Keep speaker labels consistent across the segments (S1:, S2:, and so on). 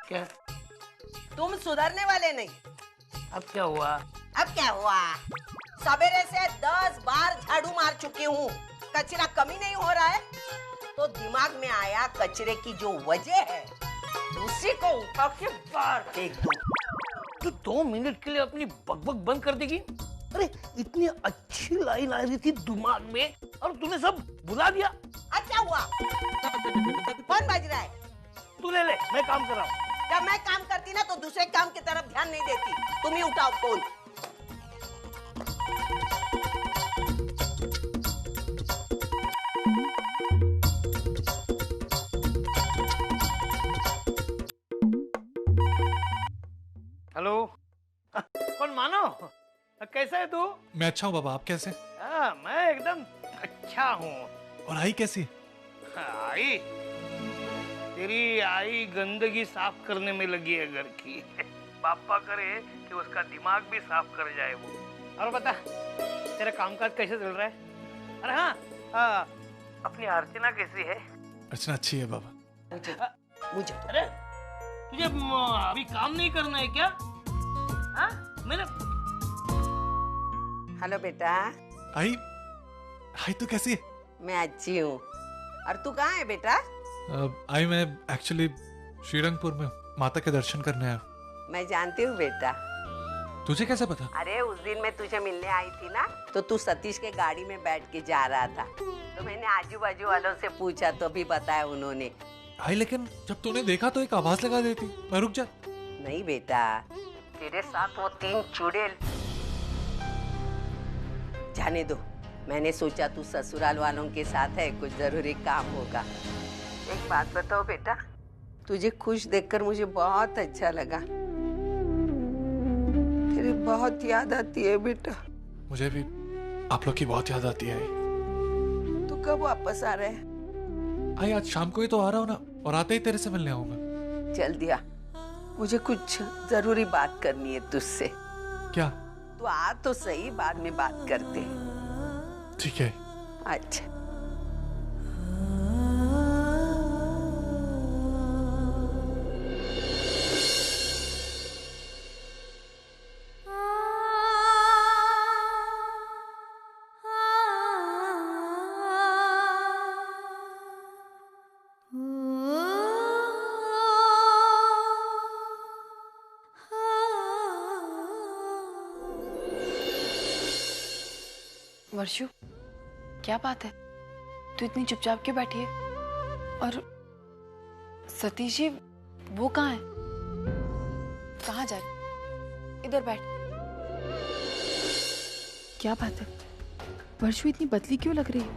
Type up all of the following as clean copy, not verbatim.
S1: क्या?
S2: तुम सुधरने वाले नहीं।
S1: अब क्या हुआ?
S2: अब क्या हुआ? सवेरे से 10 बार झाड़ू मार चुकी हूँ, कचरा कमी नहीं हो रहा है। तो दिमाग में आया कचरे की जो वजह है उसी को उठा के बाहर फेंक दूं।
S1: तो 2 मिनट के लिए अपनी बकबक बंद कर देगी? अरे इतनी अच्छी लाइन आ रही थी दिमाग में और तूने सब भुला दिया।
S2: अब क्या हुआ? कौन बज रहा है?
S1: तू ले, मैं काम कर रहा हूँ।
S2: जब मैं काम करती ना तो दूसरे काम की तरफ ध्यान नहीं देती। तुम ही उठाओ फोन।
S1: हेलो। कौन मानो? कैसा है तू?
S3: मैं अच्छा हूँ बाबा, आप कैसे?
S1: हाँ, मैं एकदम अच्छा हूँ।
S3: और आई कैसी?
S1: आई? तेरी आई गंदगी साफ करने में लगी है घर की। पापा करे कि उसका दिमाग भी साफ कर जाए वो। और बता, तेरा कामकाज कैसे चल रहा है? अरे हाँ, अपनी अर्चना कैसी है?
S3: अर्चना अच्छी है बाबा।
S2: मुझे
S1: अरे तुझे अभी काम नहीं करना है क्या? हाँ, मैंने।
S2: हेलो बेटा।
S3: आई तो कैसी है?
S2: मैं अच्छी हूँ। और तू कहाँ है बेटा?
S3: आई मैं एक्चुअली श्रीरंगपुर में माता के दर्शन करने आया।
S2: मैं जानती हूँ बेटा।
S3: तुझे कैसे पता?
S2: अरे उस दिन मैं तुझे मिलने आई थी ना, तो तू सतीश के गाड़ी में बैठ के जा रहा था। तो मैंने आजू बाजू वालों से पूछा तो भी बताया उन्होंने।
S3: आई लेकिन जब तूने देखा तो एक आवाज लगा देती, मैं रुक जा।
S2: नहीं बेटा, तेरे साथ वो 3 चुड़ैल। जाने दो, मैंने सोचा तू ससुराल वालों के साथ है, कुछ जरूरी काम होगा। एक बात बताओ बेटा, तुझे खुश देखकर मुझे बहुत अच्छा लगा। तेरी बहुत याद आती है बेटा।
S3: मुझे भी आप लोग की बहुत याद आती है।
S2: तू कब वापस आ रहा है?
S3: आई आज शाम को ही तो आ रहा हूँ ना, और आते ही तेरे से मिलने आऊंगा।
S2: चल दिया, मुझे कुछ जरूरी बात करनी है तुझसे।
S3: क्या?
S2: तू आ तो सही, बाद में बात करते हैं।
S3: ठीक है।
S2: अच्छा।
S4: वर्षु, क्या बात है? तू इतनी चुपचाप क्यों बैठी है? और सतीश जी वो कहाँ है? कहाँ जा रही? इधर बैठ। क्या बात है? वर्षु इतनी बदली क्यों लग रही है?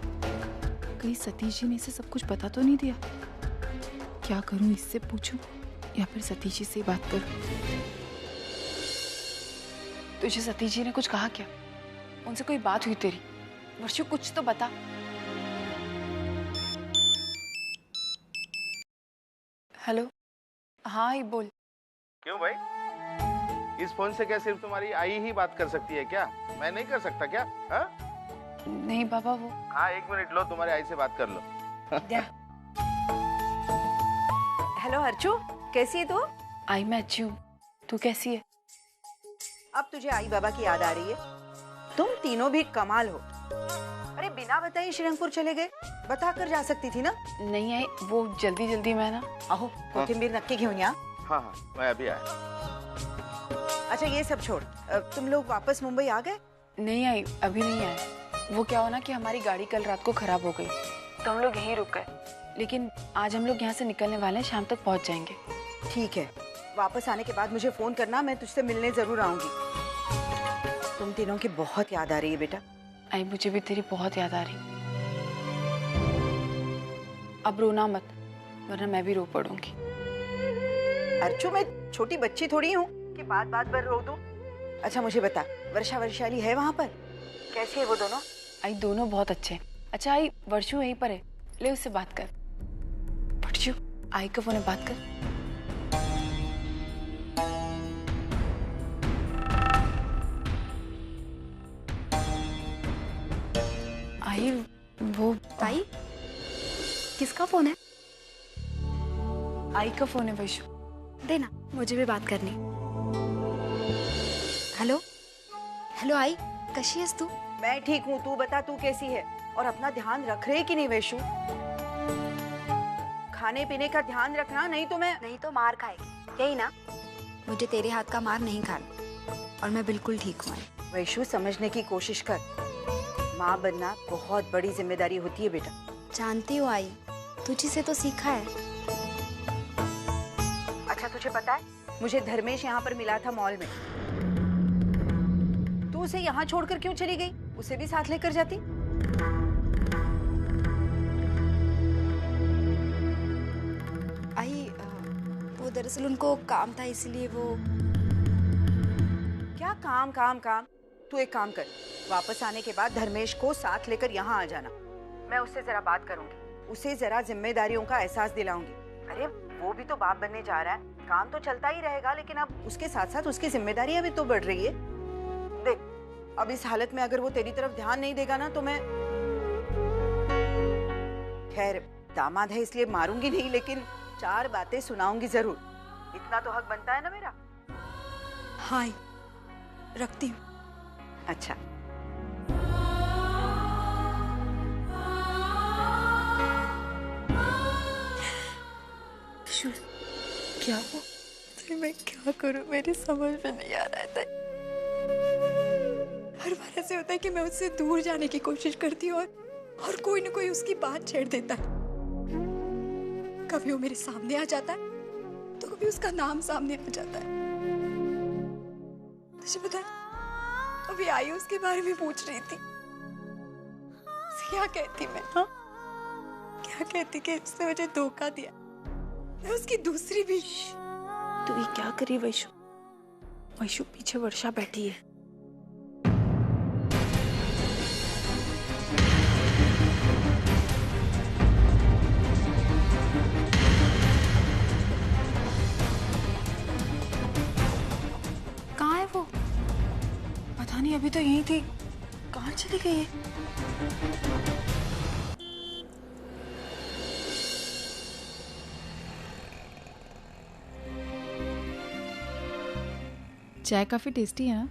S4: कहीं सतीश जी ने इसे सब कुछ बता तो नहीं दिया? क्या करूं, इससे पूछूं या फिर सतीश जी से ही बात करूं? तुझे सतीश जी ने कुछ कहा क्या? उनसे कोई बात हुई तेरी? वर्षु कुछ तो बता। हेलो। हाँ, ये बोल।
S5: क्यों भाई? इस फोन से क्या सिर्फ तुम्हारी आई ही बात कर सकती है क्या? मैं नहीं कर सकता क्या? हा?
S4: नहीं बाबा, वो।
S5: हाँ, 1 मिनट लो, तुम्हारी आई से बात कर लो।
S2: हेलो अर्चू, कैसी है तू?
S4: आई मैं अच्छी हूँ, तू कैसी है?
S2: अब तुझे आई बाबा की याद आ रही है? तुम तीनों भी कमाल हो। अरे बिना बताए श्रीरंगपुर चले गए, बता कर जा सकती थी ना?
S4: नहीं आई, वो जल्दी जल्दी मैं ना।
S2: आहो, कोथिंबीर नक्की घेऊन या?
S5: हाँ, मैं अभी आया।
S2: अच्छा ये सब छोड़, तुम लोग वापस मुंबई आ गए?
S4: नहीं आई, अभी नहीं आए। वो क्या हो ना कि हमारी गाड़ी कल रात को खराब हो गई, तो हम लोग यहीं रुक गए। लेकिन आज हम लोग यहाँ से निकलने वाले हैं, शाम तक पहुँच जाएंगे।
S2: ठीक है, वापस आने के बाद मुझे फोन करना, मैं तुझसे मिलने जरूर आऊंगी। तुम तीनों की बहुत याद आ रही है बेटा।
S4: आई मुझे भी तेरी बहुत याद आ रही। अब रोना मत, वरना मैं भी रो पड़ूंगी।
S2: अर्चू, मैं छोटी बच्ची थोड़ी हूँ कि बात बात पर रो दूं। अच्छा मुझे बता, वर्षा वैशाली है वहाँ पर? कैसी है वो दोनों?
S4: आई दोनों बहुत अच्छे हैं। अच्छा आई, वर्षु यहीं पर है, ले उससे बात कर। वर्षु, आई का फोन है, बात कर। आई का फोन है वैशु।
S6: देना, मुझे भी बात करनी। हेलो हेलो आई, कशी आहेस तू?
S7: मैं ठीक हूँ, तू बता तू कैसी है? और अपना ध्यान रख रहे कि नहीं वैशु? खाने पीने का ध्यान रखना, नहीं तो मैं
S6: नहीं तो मार खाएगी, यही ना? मुझे तेरे हाथ का मार नहीं खाना और मैं बिल्कुल ठीक हूँ।
S7: वैशु समझने की कोशिश कर, माँ बनना बहुत बड़ी जिम्मेदारी होती है बेटा।
S6: जानती हो आई, तुझी से तो सीखा है।
S7: अच्छा तुझे पता है, मुझे धर्मेश यहाँ पर मिला था मॉल में। तू उसे यहाँ छोड़कर क्यों चली गई? उसे भी साथ लेकर जाती।
S6: आई वो दरअसल उनको काम था, इसलिए वो।
S7: क्या काम काम काम? तू एक काम कर, वापस आने के बाद धर्मेश को साथ लेकर यहाँ आ जाना। मैं उससे जरा बात करूंगी, उसे जरा जिम्मेदारियों का एहसास दिलाऊंगी। अरे वो भी तो बाप बनने जा रहा है, काम तो चलता ही रहेगा, लेकिन अब उसके साथ साथ उसकी जिम्मेदारियां भी तो बढ़ रही है। देख, अब इस हालत में अगर वो तेरी तरफ ध्यान नहीं देगा ना तो मैं, खैर दामाद है इसलिए मारूंगी नहीं, लेकिन 4 बातें सुनाऊंगी जरूर। इतना तो हक बनता है ना मेरा।
S6: हाय, रखती हूँ।
S7: अच्छा।
S6: क्या हुआ? मैं क्या करूं, मेरी समझ में नहीं आ रहा है। हर बार ऐसे होता है कि मैं उससे दूर जाने की कोशिश करती हूँ और कोई ना कोई उसकी बात छेड़ देता है। कभी वो मेरे सामने आ जाता है तो कभी उसका नाम सामने आ जाता है। तुझे पता है, अभी आई उसके बारे में पूछ रही थी। क्या कहती मैं? हाँ, क्या कहती कि उसने मुझे धोखा दिया, मैं उसकी दूसरी भी।
S4: तू ये क्या करी वैशु? वैशु पीछे वर्षा बैठी है।
S6: कहाँ है वो?
S4: पता नहीं, अभी तो यहीं थी, कहाँ चली गई है? चाय काफी टेस्टी है ना?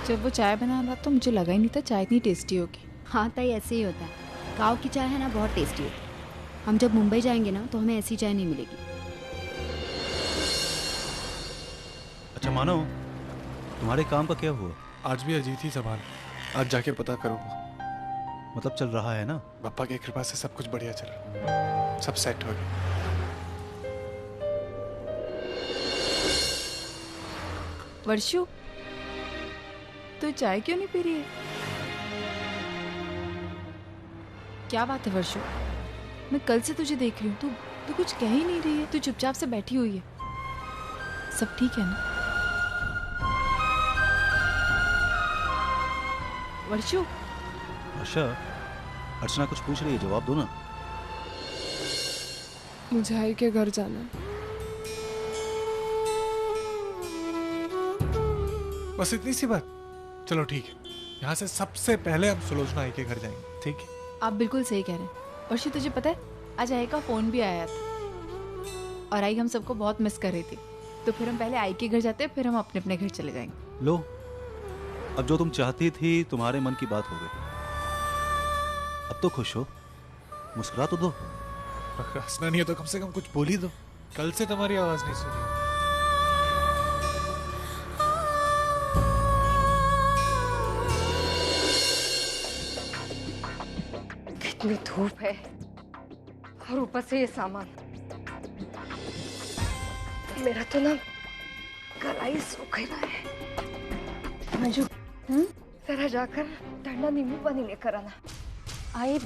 S4: जब वो चाय बना रहा तो मुझे लगा ही नहीं था चाय इतनी टेस्टी होगी।
S8: हाँ ताई, ऐसे ही होता है। गाँव की चाय है ना, बहुत टेस्टी होती है। हम जब मुंबई जाएंगे ना तो हमें ऐसी चाय नहीं मिलेगी।
S9: अच्छा मानो, तुम्हारे काम का क्या हुआ?
S3: आज भी अजीत ही सवाल, आज जाके पता करूंगा।
S9: मतलब चल रहा है ना?
S3: पापा की कृपा से सब कुछ बढ़िया चल रहा है, सब सेट हो गया।
S4: वर्षु, तू चाय क्यों नहीं पी रही है? क्या बात है वर्षु? मैं कल से तुझे देख रही हूँ, तू कुछ कह ही नहीं रही है, तू चुपचाप से बैठी हुई है। सब ठीक है ना वर्षु?
S9: वर्षा, अर्चना कुछ पूछ रही है, जवाब दो ना।
S10: मुझे आई के घर जाना है।
S3: बस इतनी सी बात? चलो ठीक है, यहाँ से सबसे पहले हम सुलोचना आई के घर जाएंगे, ठीक है?
S4: आप बिल्कुल सही कह रहे हैं वर्षु। तुझे पता है, आज आई का फोन भी आया था और आई हम सबको बहुत मिस कर रही थी। तो फिर हम पहले आई के घर जाते हैं, फिर हम अपने अपने घर चले जाएंगे।
S9: लो, अब जो तुम चाहती थी तुम्हारे मन की बात हो गई। अब तो खुश हो, मुस्कुरा तो दो।
S3: हंसना नहीं है तो कम से कम कुछ बोल ही दो। कल से तुम्हारी आवाज नहीं सुनी।
S10: कितनी धूप है और ऊपर से ये सामान। मेरा तो ना गला ही सूख रहा है। मंजू, जरा जाकर ठंडा नींबू पानी लेकर आना।
S8: आई,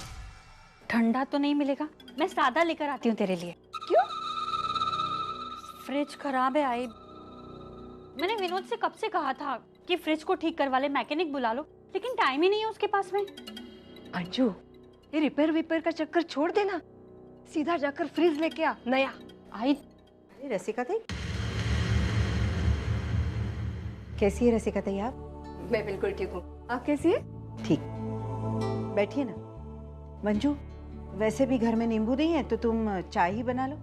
S8: ठंडा तो नहीं मिलेगा, मैं सादा लेकर आती हूँ तेरे लिए।
S10: क्यों?
S8: फ्रिज खराब है आई। मैंने विनोद से कब से कहा था कि फ्रिज को ठीक करवा ले, मैकेनिक बुला लो, लेकिन टाइम ही नहीं है उसके पास में।
S10: अंजू, ये रिपेयर विपेयर का चक्कर छोड़ देना, सीधा जाकर फ्रिज लेके आ नया।
S8: आई,
S7: अरे रसिका दी, कैसी है रसिका दी आप?
S10: मैं बिल्कुल ठीक हूँ, आप कैसी है?
S7: ठीक, बैठिए ना। मंजू, वैसे भी घर में नींबू नहीं है तो तुम चाय ही बना लो।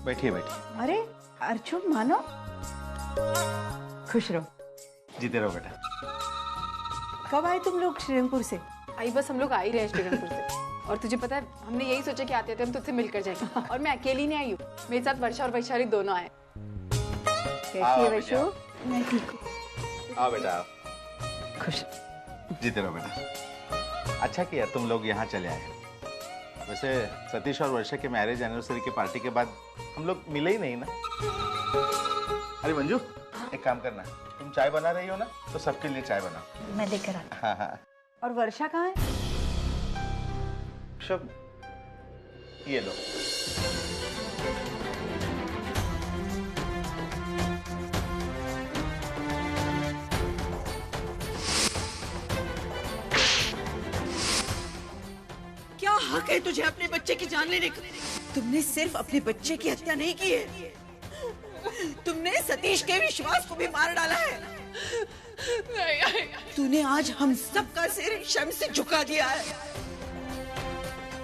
S5: बैठिए बैठिए।
S7: अरे अर्जुन मानो, खुश रहो।
S5: जीते रहो बेटा।
S7: कब आए तुम लोग श्रीरंगपुर से?
S4: आई बस हम लोग आ ही रहे हैं श्रीरंगपुर से। और तुझे पता है हमने यही सोचा कि आते थे हम तुझसे मिलकर जाएंगे। और मैं अकेली नहीं आई हूँ, मेरे साथ वर्षा और वैशाली दोनों आए।
S7: कैसी है वैशु? मैं ठीक हूँ।
S5: आओ बेटा आओ।
S7: खुश।
S5: जीते रहो बेटा। अच्छा किया तुम लोग यहाँ चले आए। वैसे सतीश और वर्षा के मैरिज एनिवर्सरी की पार्टी के बाद हम लोग मिले ही नहीं ना। अरे मंजू, एक काम करना, तुम चाय बना रही हो ना, तो सबके लिए चाय बना।
S10: मैं लेकर आता।
S5: हाँ हाँ।
S7: और वर्षा कहाँ है?
S5: शुभ, ये लो।
S2: क्या हक है तुझे अपने बच्चे की जान लेने का? तुमने सिर्फ अपने बच्चे की हत्या नहीं की है, तुमने सतीश के विश्वास को भी मार डाला है। तूने आज हम सबका सिर शर्म से झुका दिया है।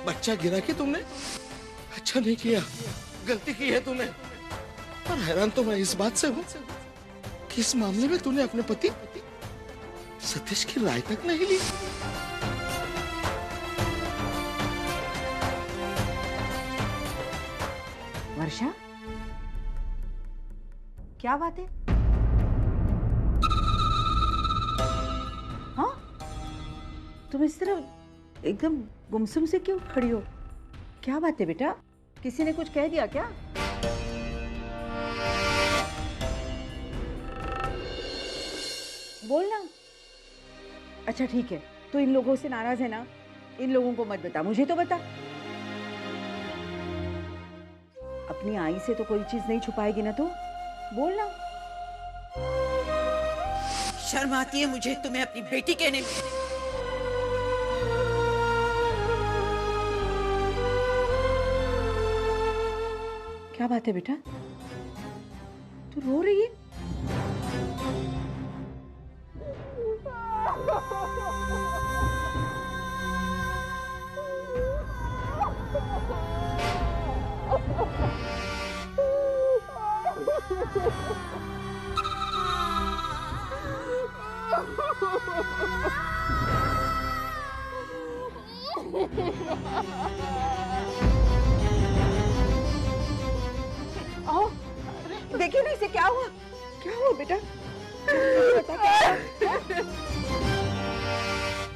S1: बच्चा गिरा के तुमने अच्छा नहीं किया, गलती की है तूने। पर हैरान तो मैं इस बात से हूँ कि इस मामले में तूने अपने पति सतीश की राय तक नहीं ली।
S7: वर्षा, क्या बात है? हाँ, तुम इस तरह एकदम गुमसुम से क्यों खड़ी हो? क्या बात है बेटा? किसी ने कुछ कह दिया क्या? बोलना। अच्छा ठीक है, तो इन लोगों से नाराज है ना? इन लोगों को मत बता, मुझे तो बता। अपनी आई से तो कोई चीज नहीं छुपाएगी ना? तो बोलना।
S2: शर्म आती है मुझे तुम्हें अपनी बेटी कहने में।
S7: क्या बात है बेटा? तू रो रही है? आओ, देखिए ना इसे क्या हुआ? क्या हुआ बेटा? बता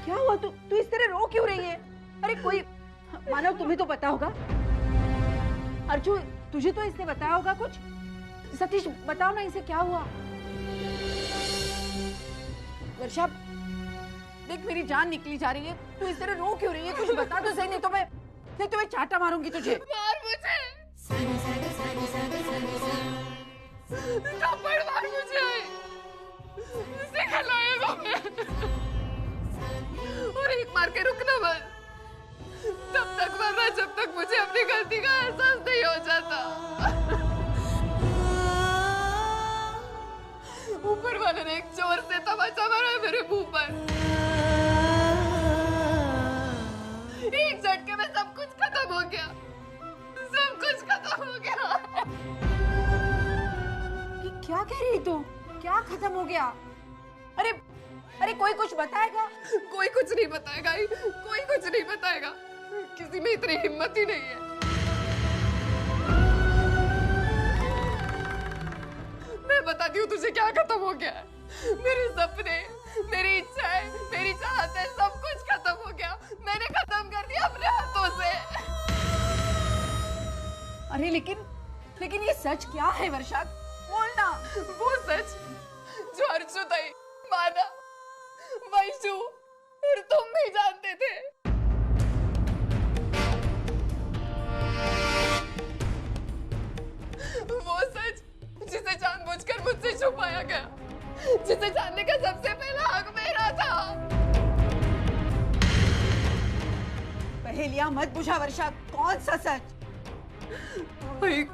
S7: क्या हुआ? तू इस तरह रो क्यों रही है? अरे कोई मानव, तुम्हें तो पता होगा। अर्जुन, तुझे तो इसने बताया होगा कुछ। सतीश, बताओ ना इसे क्या हुआ? वर्षा, देख मेरी जान निकली जा रही है, तू इस तरह रो क्यों रही है? कुछ बता तो सही, नहीं तो मैं तुम्हें चाटा मारूंगी तुझे।
S6: मार मुझे, थप्पड़ मार मुझे, इसे खिलाएगा मैं। और एक मार के रुकना मत, तब तक मरना जब तक मुझे अपनी गलती का एहसास नहीं हो जाता। ऊपर वाले ने एक जोर से तमाचा मारा है मेरे मुंह पर। एक झटके में सब कुछ खत्म हो गया, सब कुछ खत्म हो गया।
S7: क्या कह रही तू? क्या खत्म हो गया? अरे कोई कुछ बताएगा?
S6: कोई कुछ नहीं बताएगा, कोई कुछ नहीं बताएगा। किसी में इतनी हिम्मत ही नहीं है। मैं बताती हूँ तुझे क्या खत्म हो गया है। मेरे सपने, मेरी इच्छाएं, मेरी चाहतें, सब कुछ खत्म हो गया। मैंने खत्म कर दिया अपने हाथों से।
S7: अरे लेकिन ये सच क्या है वर्षा? बोलना।
S6: वो सच जो अर्जुताई, माना, वैशु और तुम भी जानते थे। वो सच जिसे जानबूझकर मुझसे छुपाया गया, जिसे जानने का सबसे पहला हक मेरा था।
S7: पहेलियां मत बुझा वर्षा, कौन सा सच?
S6: भाई,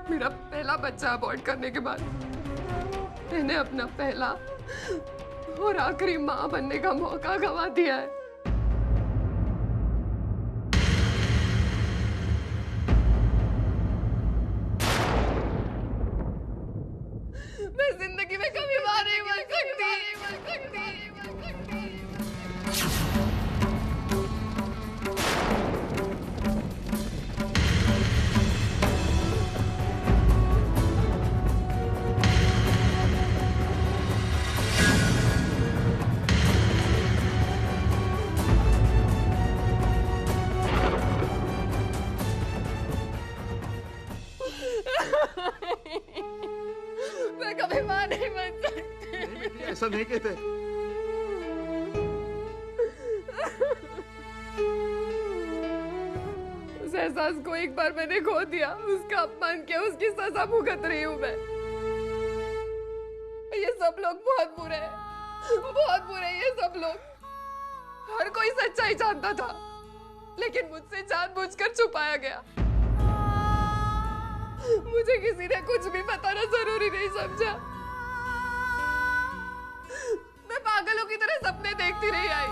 S6: मेरा पहला बच्चा अबॉर्ट करने के बाद मैंने अपना पहला और आखिरी माँ बनने का मौका गवा दिया है।
S10: मैं जिंदगी में कभी मां नहीं बन सकती। मैं कभी मां नहीं बन सकती।
S5: ऐसा नहीं कहते।
S10: उस एहसास को एक बार मैंने खो दिया, उसका अपमान किया, उसकी सजा भुगत रही हूँ मैं। ये सब लोग बहुत बुरे हैं, बहुत बुरे हैं ये सब लोग। हर कोई सच्चाई जानता था, लेकिन मुझसे जानबूझकर छुपाया गया। मुझे किसी ने कुछ भी बताना जरूरी नहीं समझा। मैं पागलों की तरह सपने देखती रही आई,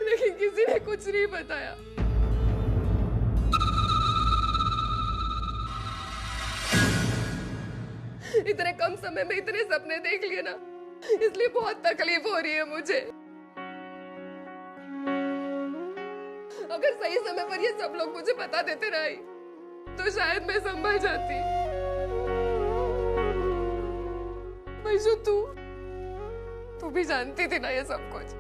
S10: लेकिन किसी ने कुछ नहीं बताया। इतने कम समय में इतने सपने देख लिए ना, इसलिए बहुत तकलीफ हो रही है मुझे। अगर सही समय पर ये सब लोग मुझे बता देते ना तो शायद मैं संभल जाती। वैशु, तू भी जानती थी ना ये सब कुछ।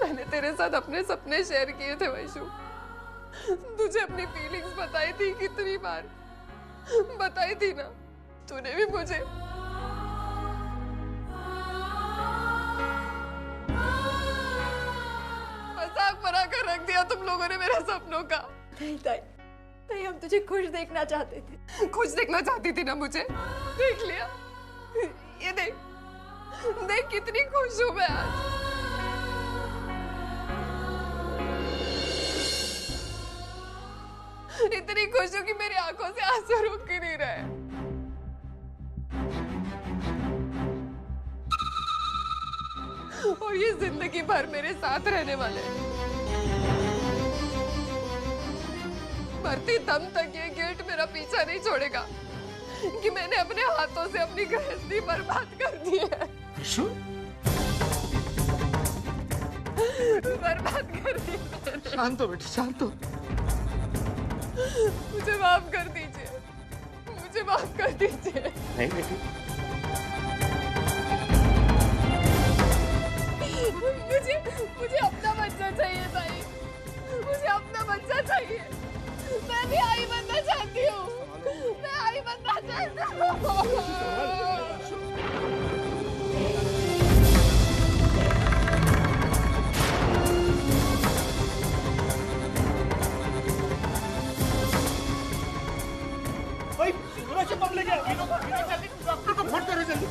S10: मैंने तेरे साथ अपने सपने शेयर किए थे वैशु। तुझे अपनी फीलिंग्स बताई थी, कितनी बार बताई थी ना तूने भी मुझे। मजाक बना कर रख दिया तुम लोगों ने मेरे सपनों का।
S6: नहीं ताई, ताई हम तुझे खुश देखना चाहते थे।
S10: खुश देखना चाहती थी ना मुझे, देख लिया। ये देख देख कितनी खुश हूँ मैं आज। इतनी खुश हूँ कि मेरी आंखों से आंसू रुक ही नहीं रहे। और ये जिंदगी भर मेरे साथ रहने वाले हैं। मरती दम तक ये गिल्ट मेरा पीछा नहीं छोड़ेगा कि मैंने अपने हाथों से अपनी गृहस्थी बर्बाद कर दी है। बर्बाद कर दी मैंने।
S5: शांत हो बेटी, शांत हो।
S10: मुझे माफ कर दीजिए, मुझे माफ कर दीजिए।
S5: नहीं बेटी,
S10: मुझे अपना बच्चा चाहिए ताई, मुझे अपना बच्चा चाहिए। मैं भी आई बनना चाहती हूँ, मैं आई बनना चाहती हूँ।
S5: डॉक्टर को फोन करो जल्दी।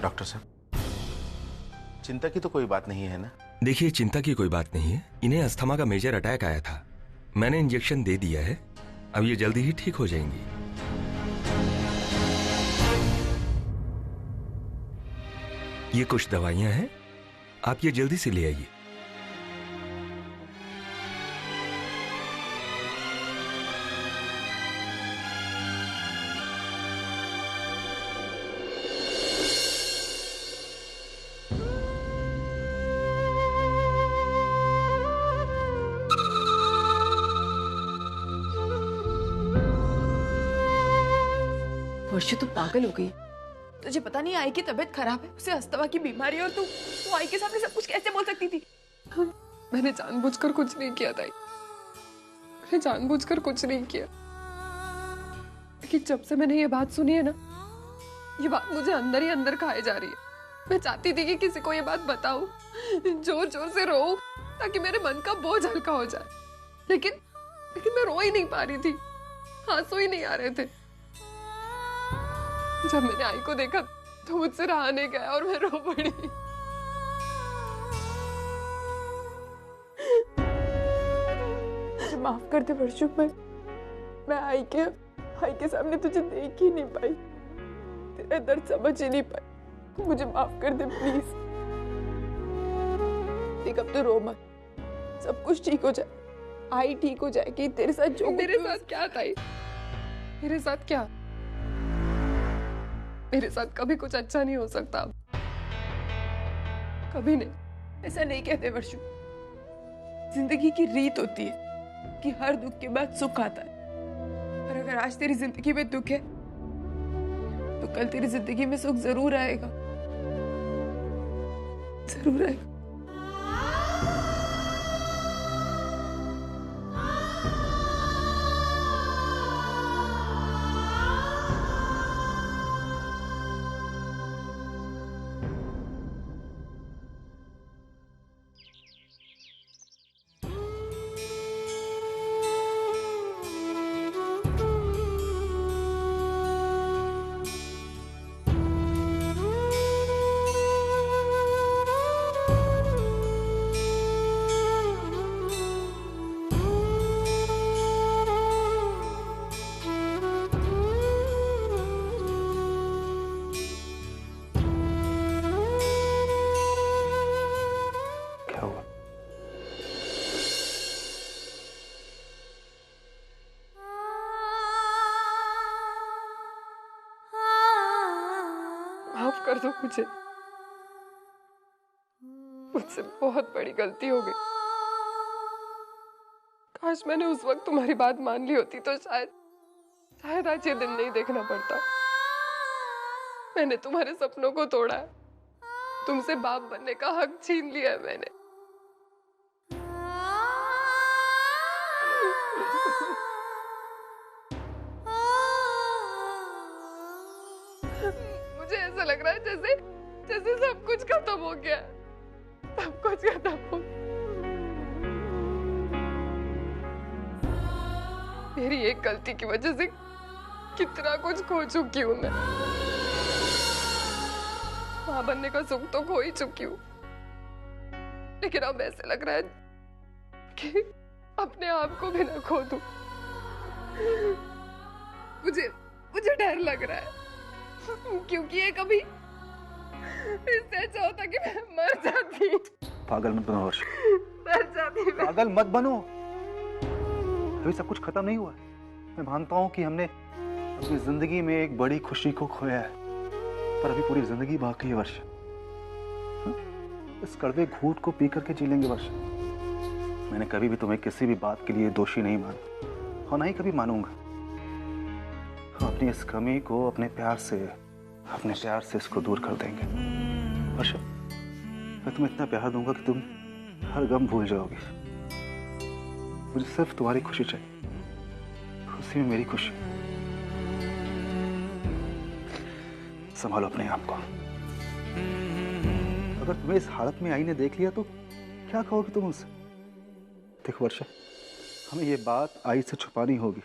S5: डॉक्टर साहब, चिंता की तो कोई बात नहीं है ना?
S11: देखिए, चिंता की कोई बात नहीं है। इन्हें अस्थमा का मेजर अटैक आया था, मैंने इंजेक्शन दे दिया है, अब ये जल्दी ही ठीक हो जाएंगी। ये कुछ दवाइयां हैं, आप ये जल्दी से ले आइए।
S6: वर्षा, तू पागल हो गई। तुझे पता नहीं आई की तबीयत खराब है, उसे अस्थमा की बीमारी है, और तू आई के सामने सब कुछ कैसे बोल सकती थी?
S10: मैंने जानबूझकर कुछ नहीं किया ताई, मैंने जानबूझकर कुछ नहीं किया। लेकिन जब से मैंने ये बात सुनी है ना, ये बात मुझे अंदर ही अंदर खाए जा रही है। मैं चाहती थी कि किसी को ये बात बताऊं, जोर जोर से रो, ताकि मेरे मन का बोझ हल्का हो जाए। लेकिन मैं रो ही नहीं पा रही थी, आंसू ही नहीं आ रहे थे। जब मैंने आई को देखा तो मुझसे रहा नहीं गया और मैं रो पड़ी। माफ कर दे वर्षु, मैं आई के सामने तुझे देख ही नहीं पाई, तेरा दर्द समझ ही नहीं पाई। मुझे माफ कर दे प्लीज। देख अब तो रो मत, सब कुछ ठीक हो जाए, आई ठीक हो जाएगी। तेरे साथ जो मेरे साथ क्या था, मेरे साथ क्या, मेरे साथ कभी कुछ अच्छा नहीं हो सकता अब, कभी नहीं। ऐसा नहीं कहते वर्षु, जिंदगी की रीत होती है कि हर दुख के बाद सुख आता है। और अगर आज तेरी जिंदगी में दुख है तो कल तेरी जिंदगी में सुख जरूर आएगा, जरूर आएगा। माफ कर दो मुझे, मुझसे बहुत बड़ी गलती हो गई। काश मैंने उस वक्त तुम्हारी बात मान ली होती तो शायद आज ये दिन नहीं देखना पड़ता। मैंने तुम्हारे सपनों को तोड़ा है, तुमसे बाप बनने का हक छीन लिया है मैंने। मुझे ऐसा लग रहा है जैसे सब कुछ खत्म हो गया, सब कुछ खत्म हो गया। मेरी एक गलती की वजह से कितना कुछ खो चुकी हूँ मैं। मां बनने का सुख तो खो ही चुकी हूँ, लेकिन अब ऐसे लग रहा है कि अपने आप को भी ना खो दूं। मुझे डर लग रहा है, क्योंकि ये कभी इससे अच्छा होता कि मैं मर जाती।
S9: पागल मत बनो वर्षा,
S10: मर जाती।
S9: पागल मत बनो, अभी सब कुछ खत्म नहीं हुआ। मैं मानता हूँ कि हमने अपनी जिंदगी में एक बड़ी खुशी को खोया है, पर अभी पूरी जिंदगी बाकी है वर्षा। इस कड़वे घूंट को पी करके जी लेंगे वर्षा। मैंने कभी भी तुम्हें किसी भी बात के लिए दोषी नहीं माना और ना ही कभी मानूंगा। अपनी इस कमी को अपने प्यार से इसको दूर कर देंगे वर्षा। मैं तुम्हें इतना प्यार दूंगा कि तुम हर गम भूल जाओगी। मुझे सिर्फ तुम्हारी खुशी चाहिए, उसी में मेरी खुशी। संभालो अपने आप को। अगर तुम्हें इस हालत में आई ने देख लिया तो क्या कहोगी तुम उनसे? देखो वर्षा, हमें ये बात आई से छुपानी होगी।